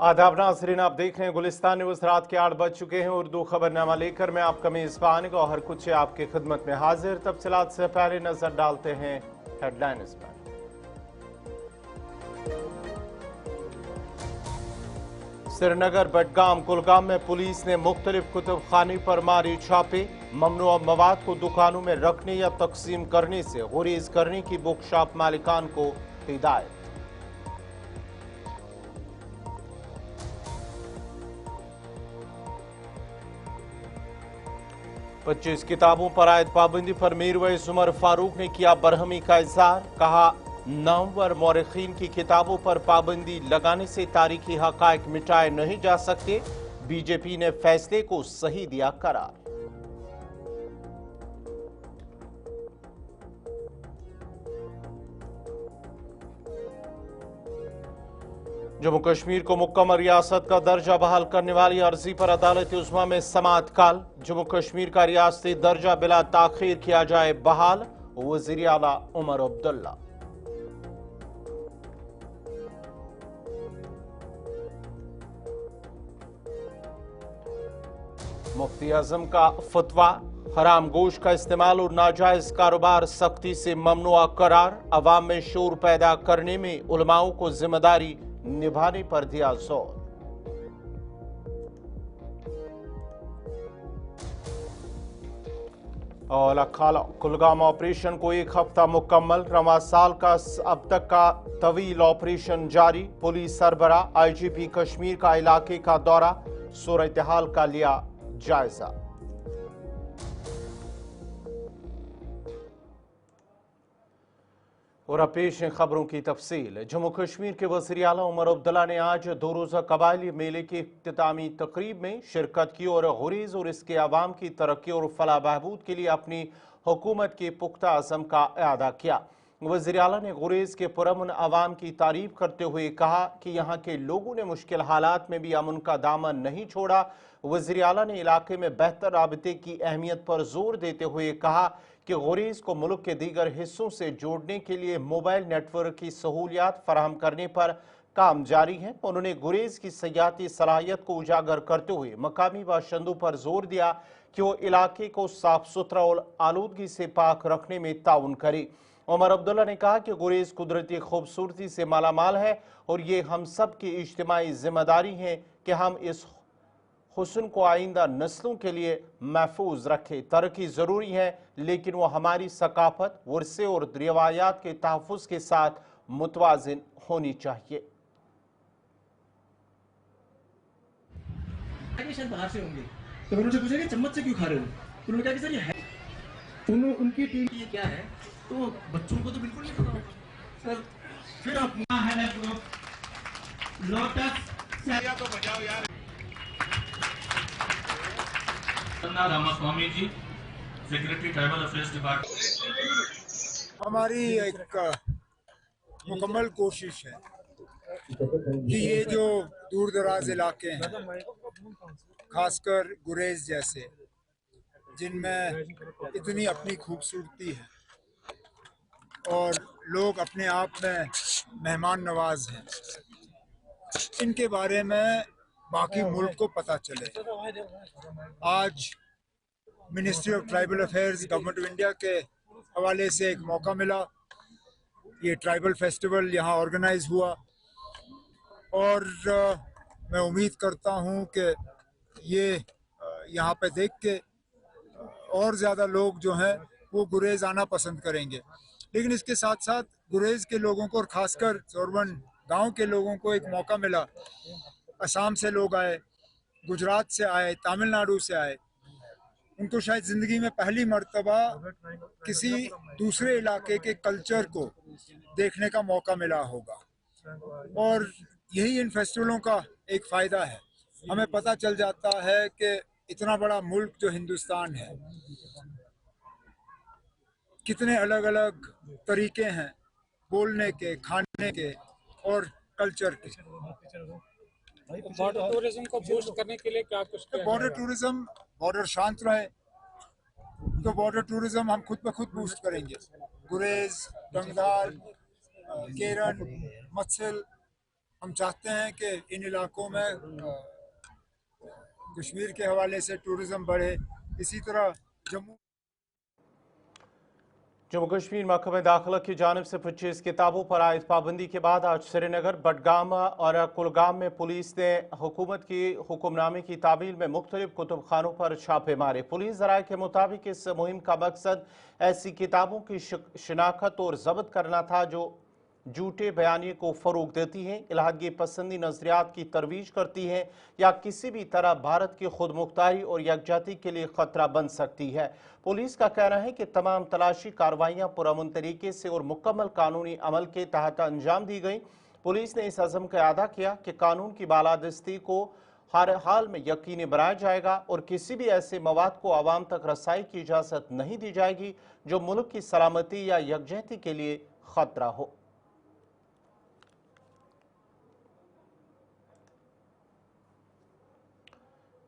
आदाब नाज़रीन, आप देख रहे हैं गुलिस्तान न्यूज़। रात के 8 बज चुके हैं। उर्दू खबरनामा लेकर मैं आपका मेज़बान गौहर कुछ आपकी खिदमत में हाजिर। तफसीलात से पहले नजर डालते हैं हेडलाइंस पर। श्रीनगर, बडगाम, कुलगाम में पुलिस ने मुख्तलिफ कुतुब खाने पर मारी छापे। ममनुआ मवाद को दुकानों में रखने या तकसीम करने से गुरेज करने की बुक शॉप मालिकान को हिदायत। पच्चीस किताबों पर आयत पाबंदी पर मीरवैस उमर फारूक ने किया बरहमी का इजहार। कहा, नामवर मौरखीन की किताबों पर पाबंदी लगाने से तारीखी हकायक मिटाए नहीं जा सकते। बीजेपी ने फैसले को सही दिया करार। जम्मू कश्मीर को मुकम्मल रियासत का दर्जा बहाल करने वाली अर्जी पर अदालत उस्मा में समाअत काल। जम्मू कश्मीर का रियासती दर्जा बिला ताखीर किया जाए बहाल। वज़ीर आला उमर अब्दुल्ला। मुफ्ती आजम का फतवा, हराम गोश्त का इस्तेमाल और नाजायज कारोबार सख्ती से ममनुआ करार। अवाम में शोर पैदा करने में उलमाओं को जिम्मेदारी निभाने पर दिया जोर। और अखाला कुलगाम ऑपरेशन को एक हफ्ता मुकम्मल। रवां साल का अब तक का तवील ऑपरेशन जारी। पुलिस सरबरा आईजीपी कश्मीर का इलाके का दौरा, सूरत हाल का लिया जायजा। और अब पेश हैं खबरों की तफसील। जम्मू कश्मीर के वज़ीर आला उमर अब्दुल्ला ने आज 2 रोज़ा कबायली मेले की इख्तितामी तकरीब में शिरकत की और गुरेज और इसके अवाम की तरक्की और फलाह बहबूद के लिए अपनी हुकूमत के पुख्ता अज़म का इआदा किया। वज़ीर आला ने गुरेज के पुरअमन अवाम की तारीफ करते हुए कहा कि यहाँ के लोगों ने मुश्किल हालात में भी अमन का दामन नहीं छोड़ा। वज़ीर आला ने इलाके में बेहतर राबते की अहमियत पर जोर देते हुए कहा कि गुरेज को मुल्क के दीगर हिस्सों से जोड़ने के लिए मोबाइल नेटवर्क की सहूलियात फराहम करने पर काम जारी है। उन्होंने गुरेज की सयाहती सलाहियत को उजागर करते हुए मकामी बाशिंदों पर जोर दिया कि वो इलाके को साफ सुथरा और आलूदगी से पाक रखने में ताउन करे। उमर अब्दुल्ला ने कहा कि गुरेज कुदरती खूबसूरती से मालामाल है और ये हम सब की इज्तिमाई जिम्मेदारी है कि हम इस हुस्न को आइंदा नस्लों के लिए महफूज रखे। तरक्की ज़रूरी है, लेकिन वो हमारी सकाफत, वर्से और रिवायात के तहफ़्फ़ुज़ के साथ मुतवाज़िन होनी चाहिए। शायद बाहर से होंगे, तो उन्होंने पूछा कि चम्मच से क्यों खा रहे हो, तो उन्होंने कहा कि सर ये है, उनकी टीम ये क्या है, तो बच्चों को तो बिल्कुल नहीं पता होगा सर। फिर आप है लोटस तो बजाओ यार। रामास्वामी जी, सेक्रेटरी ट्राइबल अफेयर्स डिपार्टमेंट। हमारी एक मुकम्मल कोशिश है कि ये जो दूर दराज इलाके हैं, खासकर गुरेज जैसे, जिनमें इतनी अपनी खूबसूरती है और लोग अपने आप में मेहमान नवाज हैं, इनके बारे में बाकी मुल्क को पता चले। आज ministry of tribal affairs, government of India के हवाले से एक मौका मिला। ये ट्राइबल फेस्टिवल यहाँ ऑर्गेनाइज हुआ और मैं उम्मीद करता हूँ कि ये यहाँ पे देख के और ज़्यादा लोग जो हैं वो गुरेज आना पसंद करेंगे। लेकिन इसके साथ साथ गुरेज के लोगों को और ख़ासकर जोरबन गांव के लोगों को एक मौका मिला। असम से लोग आए, गुजरात से आए, तमिलनाडु से आए। उनको शायद ज़िंदगी में पहली मर्तबा किसी दूसरे इलाके के कल्चर को देखने का मौका मिला होगा और यही इन फेस्टिवलों का एक फ़ायदा है। हमें पता चल जाता है कि इतना बड़ा मुल्क जो हिंदुस्तान है, कितने अलग अलग तरीके हैं बोलने के, खाने के और कल्चर के। बॉर्डर टूरिज्म को बूस्ट करने के लिए क्या कुछ किया? बॉर्डर टूरिज्म, बॉर्डर शांत रहे तो बॉर्डर टूरिज्म हम खुद ब खुद बूस्ट करेंगे। गुरेज, टंगदार, केरन, मत्सल हम चाहते हैं कि इन इलाकों में कश्मीर के हवाले से टूरिज़म बढ़े, इसी तरह जम्मू कश्मीर महकमे दाखिला की जानिब से 25 किताबों पर आयद पाबंदी के बाद आज श्रीनगर, बडगाम और कुलगाम में पुलिस ने हुकूमत की हुक्मनामे की तामील में मुख्तलिफ कुतुब खानों पर छापे मारे। पुलिस ज़राए के मुताबिक इस मुहिम का मकसद ऐसी किताबों की शिनाख्त और ज़ब्त करना था जो झूठे बयानिए को फ़रोग देती हैं, इलाहगी पसंदी नज़रियात की तरवीज करती हैं या किसी भी तरह भारत की खुद मुख्तारी और यकजहती के लिए ख़तरा बन सकती है। पुलिस का कहना है कि तमाम तलाशी कार्रवाइयाँ पुरअमन तरीके से और मुकम्मल कानूनी अमल के तहत अंजाम दी गई। पुलिस ने इस अज़म का अदा किया कि कानून की बालादस्ती को हर हाल में यकीनी बनाया जाएगा और किसी भी ऐसे मवाद को आवाम तक रसाई की इजाज़त नहीं दी जाएगी जो मुल्क की सलामती या यकजहती के लिए ख़तरा हो।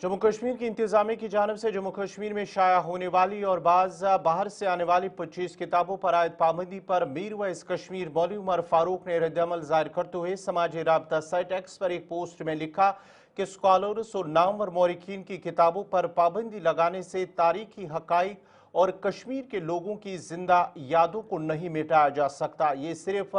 जम्मू कश्मीर की इंतजामिया की जानिब से जम्मू कश्मीर में शाया होने वाली और बाहर से आने वाली 25 किताबों पर आयद पाबंदी पर मीर वैस कश्मीर मौलवी उमर फारूक ने रद्द-ए-अमल जाहिर करते हुए समाजी राबता साइट एक्स पर एक पोस्ट में लिखा कि स्कॉलर्स और नामवर मौरिकीन की किताबों पर पाबंदी लगाने से तारीखी हकाइक और कश्मीर के लोगों की जिंदा यादों को नहीं मिटाया जा सकता। ये सिर्फ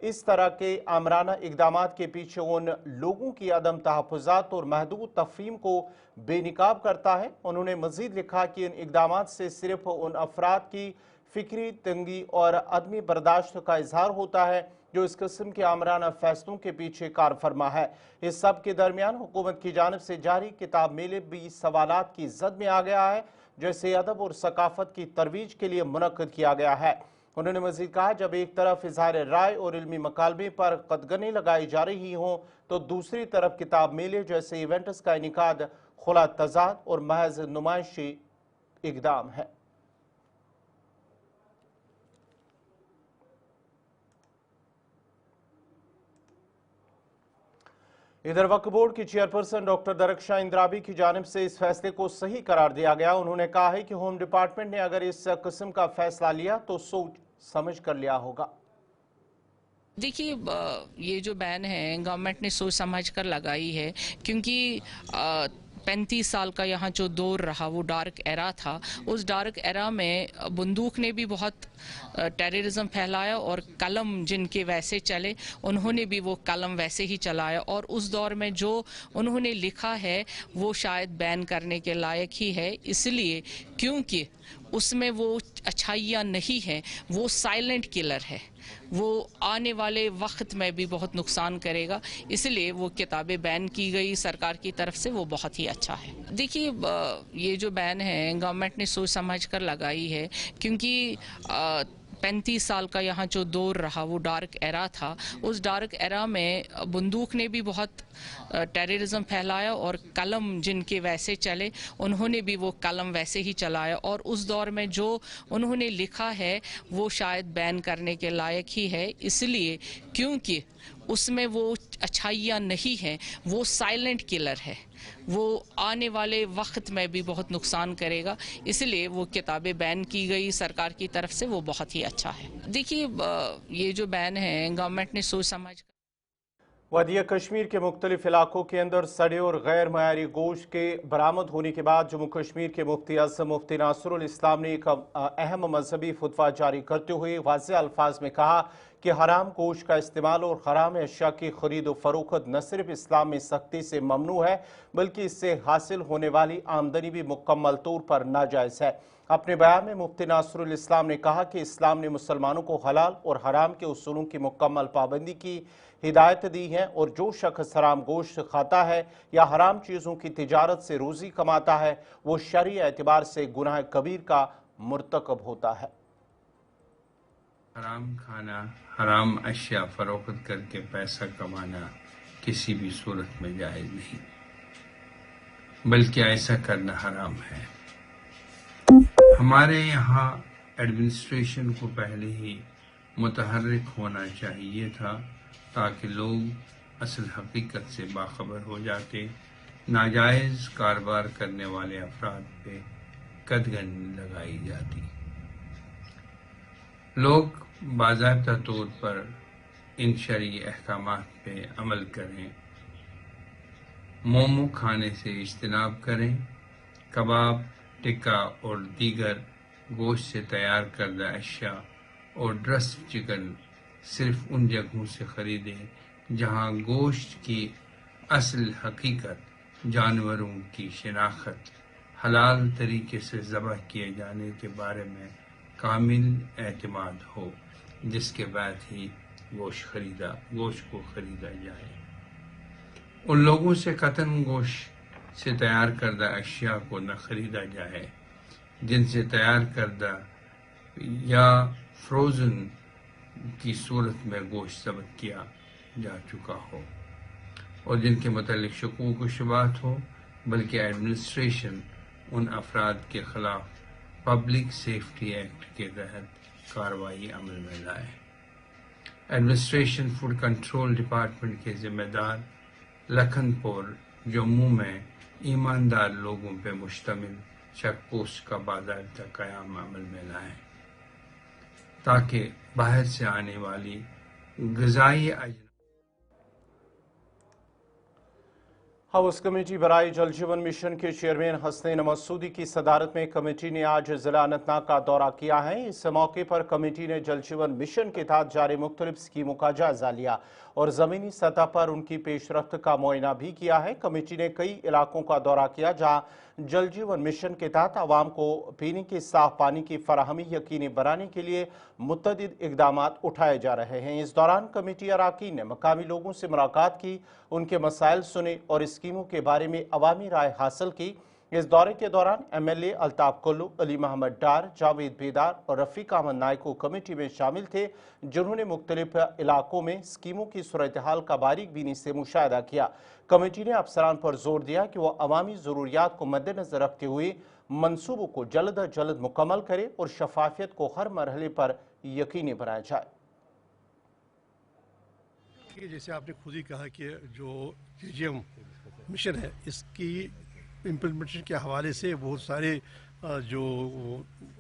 इस तरह के आमराना इकदामात के पीछे उन लोगों की अदम तहफ़्फ़ुज़ात और महदूद तफ़हीम को बेनिकाब करता है। उन्होंने मज़ीद लिखा कि इन इकदामात से सिर्फ उन अफराद की फ़िक्री तंगी और अदमी बर्दाश्त का इजहार होता है जो इस किस्म के आमराना फैसलों के पीछे कार फरमा है। इस सब के दरमियान हुकूमत की जानिब से जारी किताब मेले भी सवालात की जद में आ गया है, जैसे अदब और सकाफत की तरवीज के लिए मुनक्कद किया गया है। उन्होंने मज़ीद कहा, जब एक तरफ इजहार राय और इल्मी मकालमे पर कदगनें लगाई जा रही हों तो दूसरी तरफ किताब मेले जैसे इवेंट्स का इनेकाद खुला तजाद और महज नुमाइशी इकदाम है। इधर वक्फ बोर्ड की चेयरपर्सन डॉक्टर दरख्शां इंद्राबी की जानिब से इस फैसले को सही करार दिया गया। उन्होंने कहा है कि होम डिपार्टमेंट ने अगर इस किस्म का फैसला लिया तो सोच समझ कर लिया होगा। देखिए, ये जो बैन है गवर्नमेंट ने सोच समझ कर लगाई है, क्योंकि 35 साल का यहाँ जो दौर रहा वो डार्क एरा था। उस डार्क एरा में बंदूक ने भी बहुत टेररिज्म फैलाया और कलम जिनके वैसे चले उन्होंने भी वो कलम वैसे ही चलाया, और उस दौर में जो उन्होंने लिखा है वो शायद बैन करने के लायक ही है, इसलिए क्योंकि उसमें वो अच्छाइयाँ नहीं हैं, वो साइलेंट किलर है, वो आने वाले वक्त में भी बहुत नुकसान करेगा, इसलिए वो किताबें बैन की गई सरकार की तरफ से, वो बहुत ही अच्छा है। देखिए, ये जो बैन है गवर्नमेंट ने सोच समझ कर लगाई है, क्योंकि 35 साल का यहाँ जो दौर रहा वो डार्क एरा था। उस डार्क एरा में बंदूक ने भी बहुत टेररिज्म फैलाया और कलम जिनके वैसे चले उन्होंने भी वो कलम वैसे ही चलाया, और उस दौर में जो उन्होंने लिखा है वो शायद बैन करने के लायक ही है, इसलिए क्योंकि उसमें वो अच्छाइयाँ नहीं हैं, वो साइलेंट किलर है, वो आने वाले वक्त में भी बहुत नुकसान करेगा, इसलिए वो किताबें बैन की गई सरकार की तरफ से, वो बहुत ही अच्छा है। देखिए, ये जो बैन है गवर्नमेंट ने सोच समझ वादिया कश्मीर के मुख्तलिफ इलाकों के अंदर सड़े और गैर मयारी गोश्त के बरामद होने के बाद जम्मू कश्मीर के मुफ्ती आज़म मुफ्ती नासरुल इस्लाम ने एक अहम मजहबी फतवा जारी करते हुए वाज़ेह अल्फाज में कहा कि हराम गोश्त का इस्तेमाल और हराम अशिया की खरीद और फरोख्त न सिर्फ इस्लाम में सख्ती से ममनू है बल्कि इससे हासिल होने वाली आमदनी भी मुकम्मल तौर पर नाजायज़ है। अपने बयान में मुफ्ती नासरुल इस्लाम ने कहा कि इस्लाम ने मुसलमानों को हलाल और हराम के उसूलों की मुकम्मल पाबंदी की हिदायत दी है, और जो शख्स हराम गोश्त खाता है या हराम चीज़ों की तिजारत से रोज़ी कमाता है वो शरई एतबार से गुनाह कबीर का मुर्तकब होता है। हराम खाना, हराम अशिया फरोख्त करके पैसा कमाना किसी भी सूरत में जायज़ नहीं, बल्कि ऐसा करना हराम है। हमारे यहाँ एडमिनिस्ट्रेशन को पहले ही मुतहर्रिक होना चाहिए था ताकि लोग असल हकीकत से बाखबर हो जाते, नाजायज़ कारोबार करने वाले अफराद पे कदगनी लगाई जाती। लोग बाज़ाब्ता तौर पर ان شرعی احکامات پہ عمل کریں، مومو کھانے سے اجتناب کریں، کباب، ٹکا اور دیگر گوشت سے تیار کردہ اشیاء اور ڈرسڈ چکن صرف ان جگہوں سے خریدیں جہاں گوشت کی اصل حقیقت، جانوروں کی شناخت، حلال طریقے سے ذبح کیے جانے کے بارے میں کامل اعتماد ہو، جس کے بعد ہی گوشت کو خریدا جائے۔ ان لوگوں سے قطعاً گوشت سے تیار کردہ اشیاء کو نہ خریدا جائے جن سے تیار کردہ یا فروزن کی صورت میں گوشت ضبط کیا جا چکا ہو اور جن کے متعلق شکوک و شبہات ہو، بلکہ ایڈمنسٹریشن ان افراد کے خلاف پبلک سیفٹی ایکٹ کے تحت کارروائی عمل میں لائے۔ ایڈمنسٹریشن فوڈ کنٹرول ڈپارٹمنٹ کے ذمہ دار لکھن پور، جموں میں ایماندار لوگوں پہ مشتمل چیک پوسٹ کا باضابطہ قیام عمل میں لائیں تاکہ باہر سے آنے والی غذائی ہاؤس کمیٹی برائے جل جیون مشن کے چیئرمین حسنین مسعودی کی صدارت میں کمیٹی نے آج ضلع اننت ناگ کا دورہ کیا ہے۔ اس موقع پر کمیٹی نے جل جیون مشن کے تحت جاری مختلف اسکیموں کا جائزہ لیا اور زمینی سطح پر ان کی پیش رفت کا معائنہ بھی کیا ہے۔ کمیٹی نے کئی علاقوں کا دورہ کیا جہاں جل جیون مشن کے تحت عوام کو پینے کے صاف پانی کی فراہمی یقینی بنانے کے لیے متعدد اقدامات اٹھائے جا رہے ہیں۔ اس دوران کمیٹی اراکین نے مقامی لوگوں سے ملاقات کی، ان کے مسائل سنے اور اسکیموں کے بارے میں عوامی رائے حاصل کی۔ اس دورے کے دوران ایم ایل اے الطاف کلو، علی محمد ڈار، جاوید بیدار اور رفیق احمد نائکو کمیٹی میں شامل تھے، جنہوں نے مختلف علاقوں میں اسکیموں کی صورتحال کا باریک بینی سے مشاہدہ کیا۔ کمیٹی نے افسران پر زور دیا کہ وہ عوامی ضروریات کو مد نظر رکھتے ہوئے منصوبوں کو جلد از جلد مکمل کرے اور شفافیت کو ہر مرحلے پر یقینی بنایا جائے۔ جیسے آپ نے خود ہی کہا کہ جو جم مشن ہے، اس کی امپلیمنٹیشن کے حوالے سے بہت سارے جو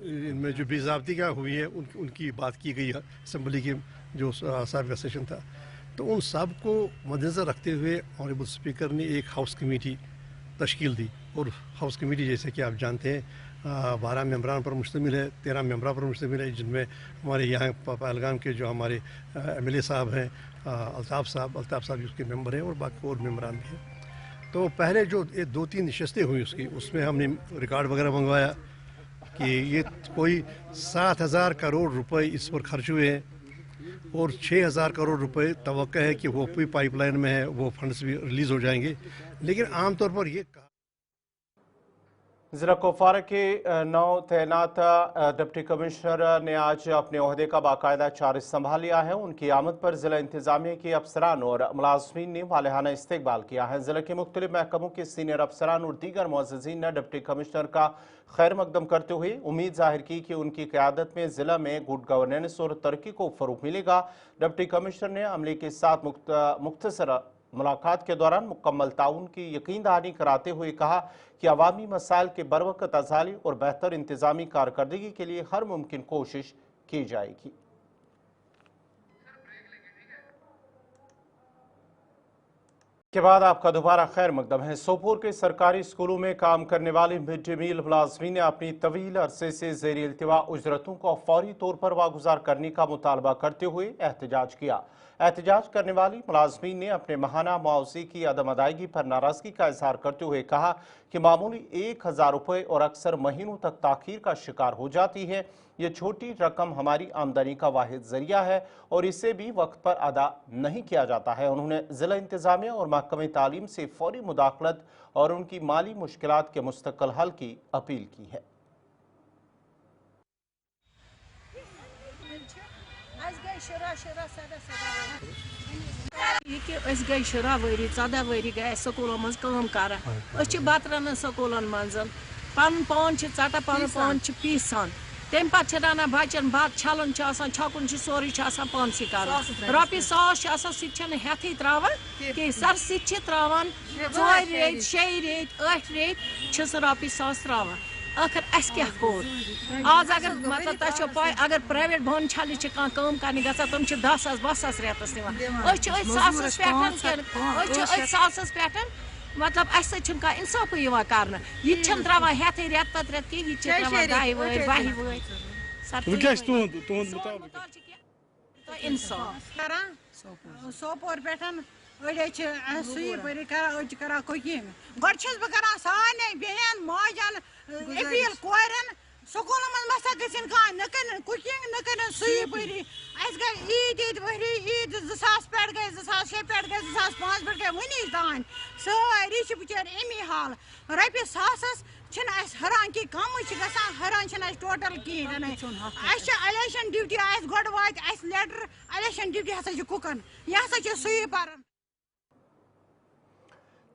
ان میں جو بے ضابطگیاں ہوئی ہیں ان کی بات کی گئی ہے اسمبلی کے جو سابقہ سیشن تھا، تو ان سب کو مد نظر رکھتے ہوئے آنریبل اسپیکر نے ایک ہاؤس کمیٹی تشکیل دی، اور ہاؤس کمیٹی جیسے کہ آپ جانتے ہیں 12 ممبران پر مشتمل ہے، 13 ممبران پر مشتمل ہے، جن میں ہمارے یہاں پہلگام کے جو ہمارے ایم ایل اے صاحب ہیں، الطاف صاحب اس کے ممبر ہیں، اور باقی اور ممبران بھی ہیں۔ تو پہلے جو 2-3 نشستیں ہوئی اس میں ہم نے ریکارڈ وغیرہ منگوایا کہ یہ کوئی 7,000 کروڑ روپے اس پر خرچ ہوئے ہیں، اور 6,000 کروڑ روپے توقع ہے کہ وہ بھی پائپ لائن میں ہے، وہ فنڈز بھی ریلیز ہو جائیں گے۔ لیکن عام طور پر یہ ضلع کپوارہ کے نو تعینات ڈپٹی کمشنر نے آج اپنے عہدے کا باقاعدہ چارج سنبھال لیا ہے۔ ان کی آمد پر ضلع انتظامیہ کے افسران اور ملازمین نے والہانہ استقبال کیا ہے۔ ضلع کے مختلف محکموں کے سینئر افسران اور دیگر معززین نے ڈپٹی کمشنر کا خیر مقدم کرتے ہوئے امید ظاہر کی کہ ان کی قیادت میں ضلع میں گڈ گورننس اور ترقی کو فروغ ملے گا۔ ڈپٹی کمشنر نے عملے کے ساتھ مختصر ملاقات کے دوران مکمل تعاون کی یقین دہانی کراتے ہوئے کہا کہ عوامی مسائل کے بروقت ازالے اور بہتر انتظامی کارکردگی کے لیے ہر ممکن کوشش کی جائے گی۔ کے بعد آپ کا دوبارہ خیر مقدم ہے۔ سوپور کے سرکاری اسکولوں میں کام کرنے والے مڈ ڈے میل ملازمین نے اپنی طویل عرصے سے زیر التوا اجرتوں کو فوری طور پر واگزار کرنے کا مطالبہ کرتے ہوئے احتجاج کیا۔ احتجاج کرنے والی ملازمین نے اپنے ماہانہ معاوضے کی عدم ادائیگی پر ناراضگی کا اظہار کرتے ہوئے کہا کہ معمولی 1,000 روپے اور اکثر مہینوں تک تاخیر کا شکار ہو جاتی ہے۔ یہ چھوٹی رقم ہماری آمدنی کا واحد ذریعہ ہے اور اسے بھی وقت پر ادا نہیں کیا جاتا ہے۔ انہوں نے ضلع انتظامیہ اور محکمہ تعلیم سے فوری مداخلت اور ان کی مالی مشکلات کے مستقل حل کی اپیل کی ہے۔ یہ کہ اس گئی 10 ؤری 14 ؤری گئی سکولن مز کام کران، اس چھ بت رنان سکولن مز، پن پان چھ ژٹان، پن پان چھ پیسان، تم پتہ چھ رنان بچن بت چھلن چھ آسان، چھکن چھ سورُے چھ آسان پانسٕے کران، رۄپیہِ 100 چھ آسان سُہ تہِ چھنہٕ ہٮ۪تھٕے تراوان کینٛہہ، سر سُہ تہِ چھِ تراوان 4 ریٚتۍ 6 ریٚتۍ 8 ریٚتۍ چھِ سُہ رۄپیہِ 100 تراوان، आखिर अस क्या कोर आज अगर मतलब तह पाई अगर प्राइवेट बहन छाली कम करने गसा तुम 10,000 12,000 रेतस निवान सासस पे सासस पे मतलब अस इंसाफ कर यह त्रा हेत रेत पत रेत कह दाह वह वह सोपोर पे सुई परी कर कुकिंग गो बह कर सारे बेन माजन अपील कोरन स्कूल मसा गन कुकिंग न सुई परी गई ईद वरी ईद 2000 पे गई 2006 पे गई 2005 पे गई वन तान सारी बिचार अमी हाल रपे सासस हरान की कम हरान टोटल कहें इलेक्शन ड्यूटी गो वात लेटर इलेक्शन ड्यूटी हसा कुकन यह हसा स्वीपर।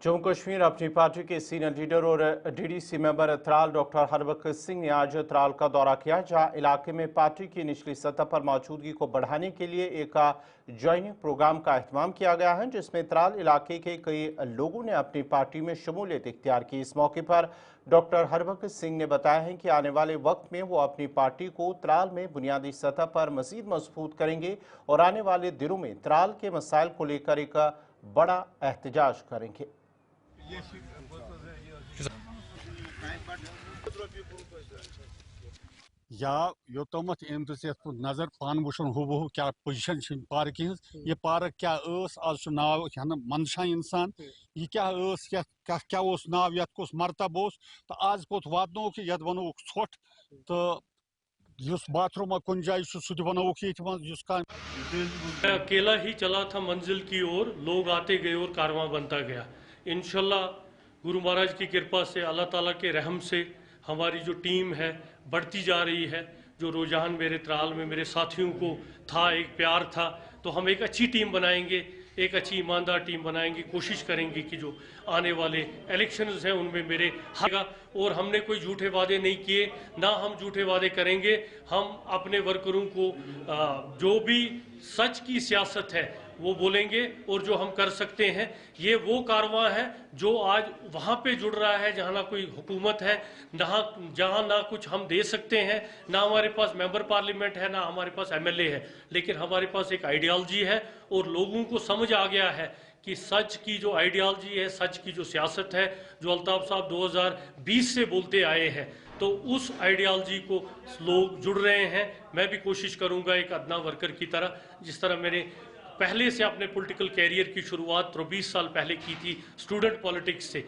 जम्मू कश्मीर अपनी पार्टी के सीनियर लीडर और DDC member Tral doctor Harbakhsh Singh ने आज त्राल का दौरा किया, जहां इलाके में पार्टी की निचली सतह पर मौजूदगी को बढ़ाने के लिए एक ज्वाइनिंग प्रोग्राम का अहतमाम किया गया है, जिसमें त्राल इलाके के कई लोगों ने अपनी पार्टी में शमूलियत इख्तियार की। इस मौके पर डॉक्टर हरबख्श सिंह ने बताया है कि आने वाले वक्त में वो अपनी पार्टी को त्राल में बुनियादी सतह पर मजीद मजबूत करेंगे और आने वाले दिनों में त्राल के मसाइल को लेकर एक बड़ा एहतजाज करेंगे। या योतमत नजर पान वुन हूबहू क्या पोजिशन पार्क ये पार्क क्या आज नाव मंदशा इंसान यह क्या नाव ये मरतब तो आज कोत वातनो कि ये वनो ोट तो बाथरूम कुन जाए सह वनो अकेला ही चला था मंजिल की ओर, लोग आते गए और कारवां बनता गया। इंशाल्लाह गुरु महाराज की कृपा से, अल्लाह ताला के रहम से हमारी जो टीम है बढ़ती जा रही है। जो रुझान मेरे त्राल में मेरे साथियों को था, एक प्यार था, तो हम एक अच्छी टीम बनाएंगे, एक अच्छी ईमानदार टीम बनाएंगे। कोशिश करेंगे कि जो आने वाले इलेक्शंस हैं उनमें मेरे हारेगा। और हमने कोई झूठे वादे नहीं किए, ना हम झूठे वादे करेंगे। हम अपने वर्करों को जो भी सच की सियासत है वो बोलेंगे, और जो हम कर सकते हैं ये वो कारवां है जो आज वहाँ पे जुड़ रहा है जहाँ ना कोई हुकूमत है, जहाँ ना कुछ हम दे सकते हैं, ना हमारे पास मेंबर पार्लियामेंट है, ना हमारे पास एमएलए है, लेकिन हमारे पास एक आइडियालॉजी है और लोगों को समझ आ गया है कि सच की जो आइडियालॉजी है, सच की जो सियासत है, जो अल्ताफ साहब 2020 से बोलते आए हैं, तो उस आइडियालॉजी को लोग जुड़ रहे हैं। मैं भी कोशिश करूँगा एक अदना वर्कर की तरह, जिस तरह मैंने पहले से अपने पॉलिटिकल कैरियर की शुरुआत 20 साल पहले की थी स्टूडेंट पॉलिटिक्स से।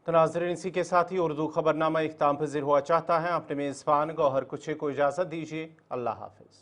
तो नाज़रीन, इसी के साथ ही उर्दू खबरनामा इख्तिताम पज़ीर हुआ चाहता है। अपने मेज़बान गौहर कुछे को इजाज़त दीजिए। अल्लाह हाफ़िज़।